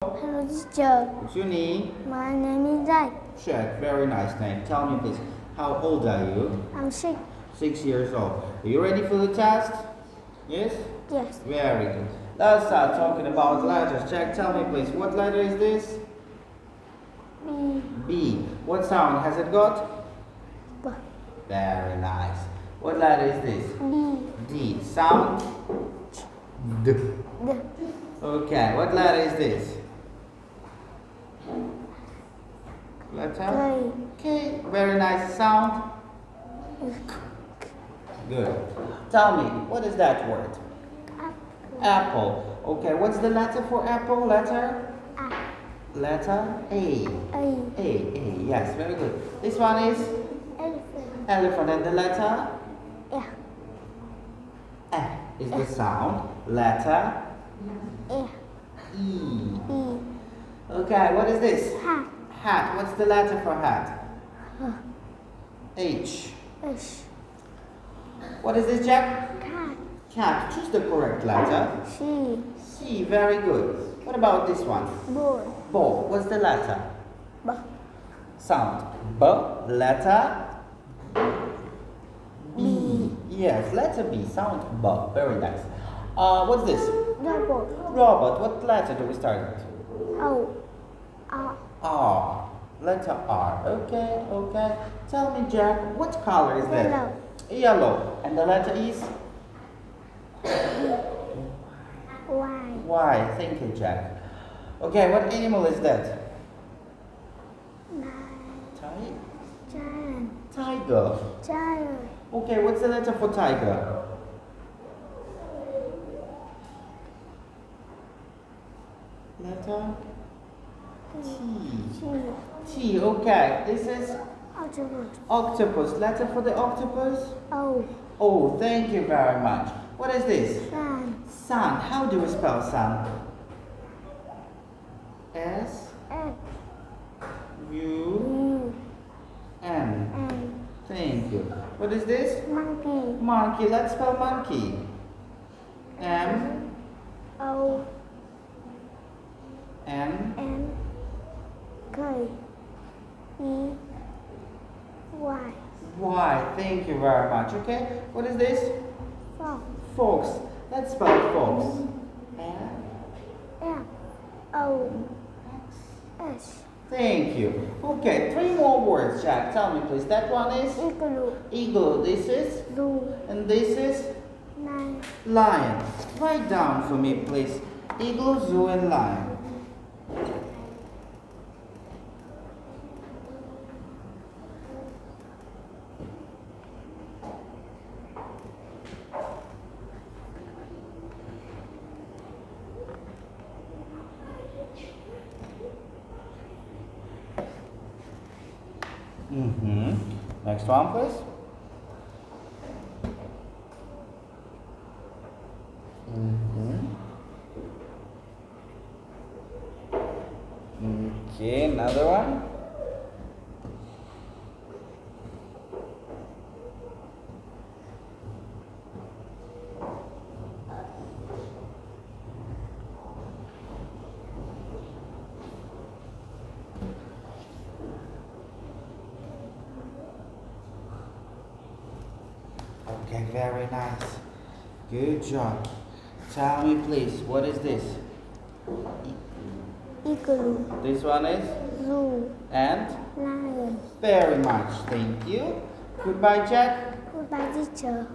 Hello, teacher. What's your name? My name is Jack. Jack, very nice name. Tell me please, how old are you? I'm 6. 6 years old. Are you ready for the test? Yes? Yes. Very good. Let's start talking about letters. Jack, tell me please, what letter is this? B. B. What sound has it got? B. Very nice. What letter is this? D. D. Sound? D. D. Okay, what letter is this? Letter? K. Very nice sound. Good. Tell me, what is that word? Apple. Okay, what's the letter for apple? Letter? A. Letter A. A. A. Yes, very good. This one is Elephant. elephant, and the letter Yeah. E is the sound. Letter Yeah. E. E. Okay, what is this? Hat. Hat. What's the letter for hat? H. H. H. What is this, Jack? Cat. Cat. Choose the correct letter. C. C. Very good. What about this one? Boy. Ball. What's the letter? B. Sound. B. Letter B. Yes, letter B. Sound B. Very nice. What's this? Double. Robert. What letter do we start with? O. R. R. Letter R. Okay, okay. Tell me, Jack, what color is that? Yellow. Yellow. And the letter is? Y. Y. Thank you, Jack. Okay, what animal is that? Giant. Tiger. Giant. Okay, what's the letter for tiger? Letter T. T. T. Okay, this is Octopus. octopus. Letter for the octopus? O. Oh, thank you very much. What is this? Sun. Sun. How do we spell sun? S F. U U. N. N. Thank you. What is this? Monkey. Monkey. Let's spell monkey. M O. N N. K. E. Y. Y. Thank you very much. Okay. What is this? Fox. Fox. Let's spell fox. F. O. S. Thank you. Okay, 3 more words, Jack. Tell me, please. That one is Igloo. eagle. This is, Zoo. and this is Nine. lion. Write down for me, please. Eagle, zoo, and lion. Next one, please. Okay, another one. Okay, very nice. Good job. Tell me, please, what is this? Igloo. This one is? Zoo. And? Lion. Very much. Thank you. Goodbye, Jack. Goodbye, teacher.